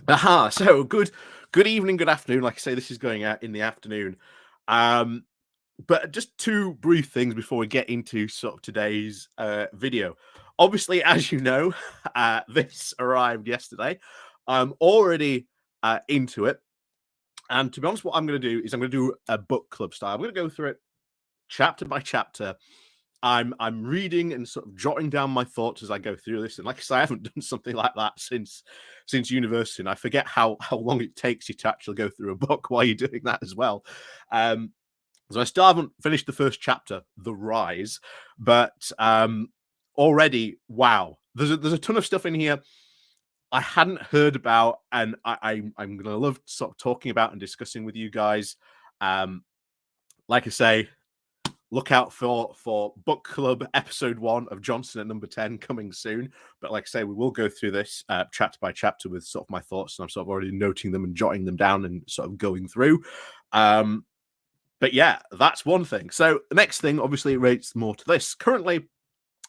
Aha! So good evening, good afternoon. Like I say, this is going out in the afternoon. Um, but just two brief things before we get into sort of today's video. Obviously, as you know, this arrived yesterday. I'm already into it. And to be honest, what I'm going to do is I'm going to do a book club style. I'm going to go through it chapter by chapter. I'm reading and sort of jotting down my thoughts as I go through this. And like I say, I haven't done something like that since university, and I forget how long it takes you to actually go through a book while you're doing that as well. Um, so I still haven't finished the first chapter, The Rise, but already, wow, there's a ton of stuff in here I hadn't heard about, and I'm gonna love sort of talking about and discussing with you guys. Um, like I say, look out for book club episode 1 of Johnson at number 10 coming soon. But like I say, we will go through this chapter by chapter with sort of my thoughts, and I'm sort of already noting them and jotting them down and sort of going through. But yeah, that's one thing. So the next thing obviously relates more to this. Currently,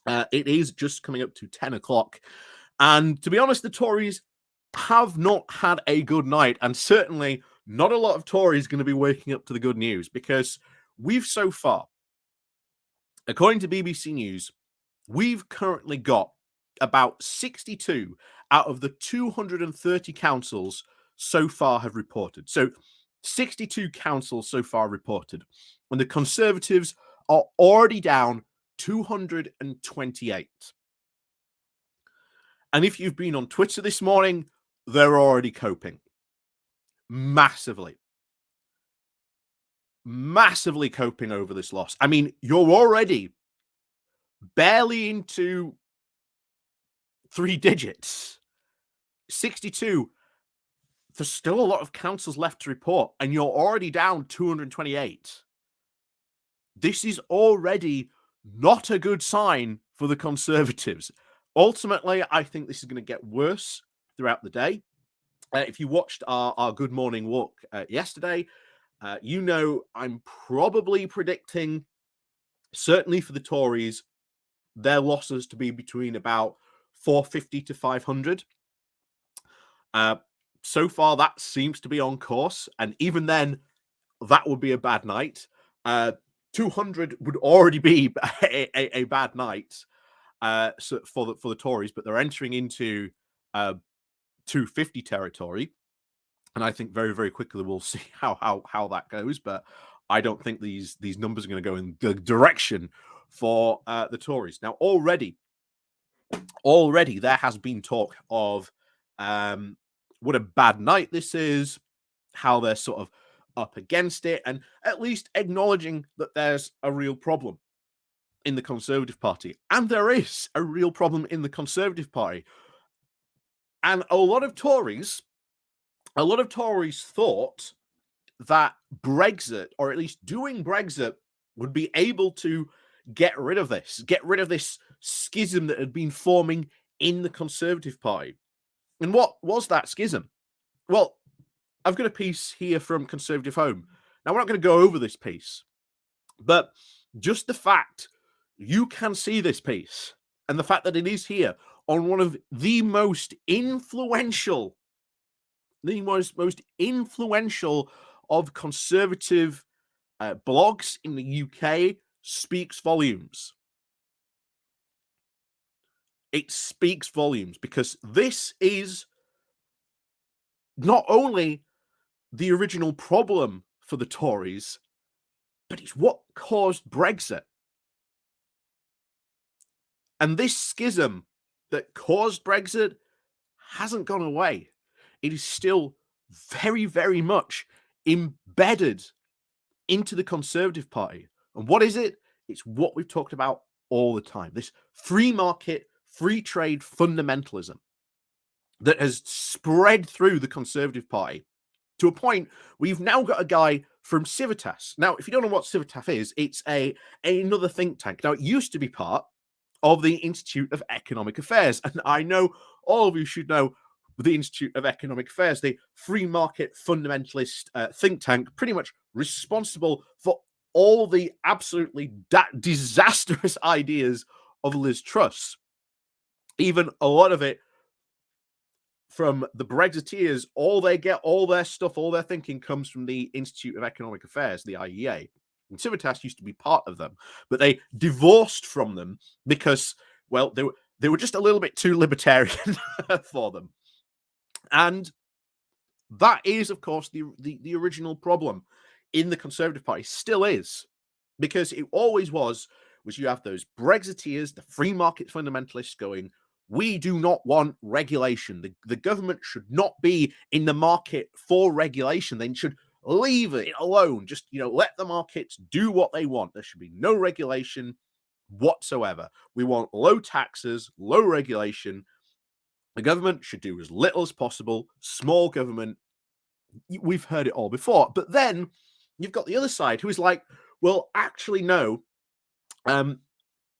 it is just coming up to 10 o'clock, and to be honest, the Tories have not had a good night, and certainly not a lot of Tories going to be waking up to the good news, because we've so far, according to BBC News, we've currently got about 62 out of the 230 councils so far have reported. So 62 councils so far reported. And the Conservatives are already down 228. And if you've been on Twitter this morning, they're already coping massively. Massively coping over this loss. I mean, you're already barely into 3 digits. 62. There's still a lot of councils left to report, and you're already down 228. This is already not a good sign for the Conservatives. Ultimately, I think this is going to get worse throughout the day. If you watched our Good Morning Walk yesterday, you know I'm probably predicting, certainly for the Tories, their losses to be between about 450 to 500. So far, that seems to be on course, and even then, that would be a bad night. 200 would already be a bad night so for the Tories, but they're entering into 250 territory, and I think very very quickly we'll see how that goes. But I don't think these numbers are going to go in the direction for the Tories. Now already there has been talk of what a bad night this is, how they're sort of up against it, and at least acknowledging that there's a real problem in the Conservative Party. And there is a real problem in the Conservative Party. And a lot of Tories thought that Brexit, or at least doing Brexit, would be able to get rid of this schism that had been forming in the Conservative Party. And what was that schism? Well, I've got a piece here from Conservative Home. Now, we're not going to go over this piece, but just the fact you can see this piece and the fact that it is here on one of the most influential of conservative blogs in the UK speaks volumes. It speaks volumes, because this is not only the original problem for the Tories, but it's what caused Brexit. And this schism that caused Brexit hasn't gone away. It is still very, very much embedded into the Conservative Party. And what is it? It's what we've talked about all the time. This free market, free trade fundamentalism that has spread through the Conservative Party to a point where you've now got a guy from Civitas. Now, if you don't know what Civitas is, it's another think tank. Now, it used to be part of the Institute of Economic Affairs. And I know all of you should know the Institute of Economic Affairs, the free market fundamentalist think tank, pretty much responsible for all the absolutely disastrous ideas of Liz Truss. Even a lot of it from the Brexiteers, all they get, all their stuff, all their thinking comes from the Institute of Economic Affairs, the IEA. And Civitas used to be part of them, but they divorced from them because, well, they were just a little bit too libertarian for them. And that is, of course, the original problem in the Conservative Party, still is, because it always was you have those Brexiteers, the free market fundamentalists going, we do not want regulation. The government should not be in the market for regulation. They should leave it alone. Just, let the markets do what they want. There should be no regulation whatsoever. We want low taxes, low regulation. The government should do as little as possible. Small government. We've heard it all before. But then you've got the other side who is like, well, actually, no.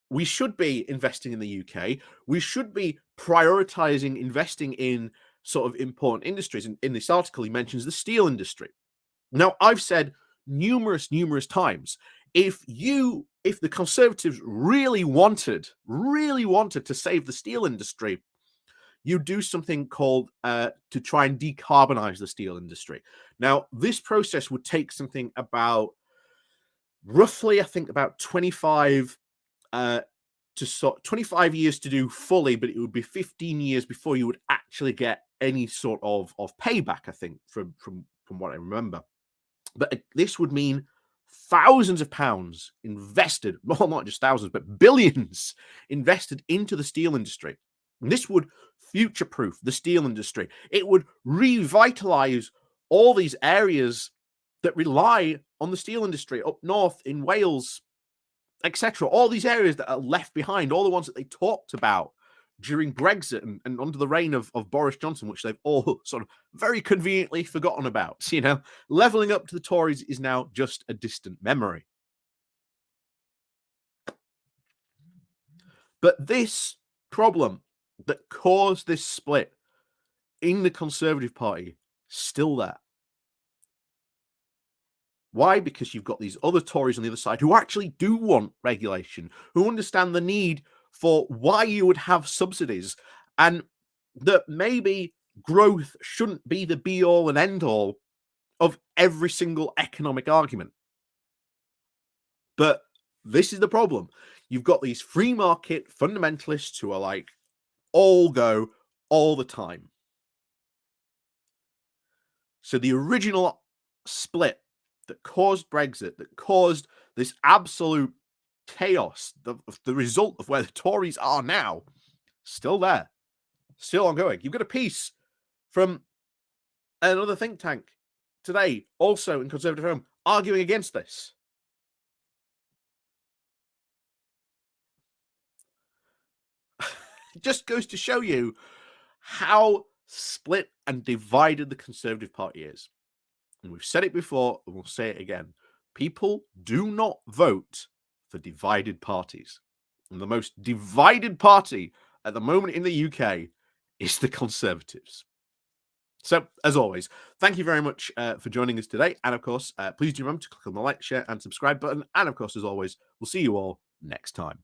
We should be investing in the UK. We should be prioritizing investing in sort of important industries. And in this article, he mentions the steel industry. Now, I've said numerous times, if the Conservatives really wanted to save the steel industry, you do something called to try and decarbonize the steel industry. Now, this process would take something about roughly, I think, about 25 years to do fully, but it would be 15 years before you would actually get any sort of payback, I think, from what I remember. But this would mean thousands of pounds invested, well, not just thousands, but billions invested into the steel industry. And this would future-proof the steel industry. It would revitalize all these areas that rely on the steel industry up north in Wales, etc. All these areas that are left behind, all the ones that they talked about during Brexit and under the reign of Boris Johnson, which they've all sort of very conveniently forgotten about. Levelling up to the Tories is now just a distant memory. But this problem that caused this split in the Conservative Party, still there. Why? Because you've got these other Tories on the other side who actually do want regulation, who understand the need for why you would have subsidies, and that maybe growth shouldn't be the be-all and end-all of every single economic argument. But this is the problem. You've got these free market fundamentalists who are like, all go, all the time. So the original split that caused Brexit, that caused this absolute chaos, the result of where the Tories are now, still there, still ongoing. You've got a piece from another think tank today, also in Conservative Home, arguing against this. It just goes to show you how split and divided the Conservative Party is. And we've said it before, and we'll say it again. People do not vote for divided parties. And the most divided party at the moment in the UK is the Conservatives. So, as always, thank you very much for joining us today. And of course, please do remember to click on the like, share, and subscribe button. And of course, as always, we'll see you all next time.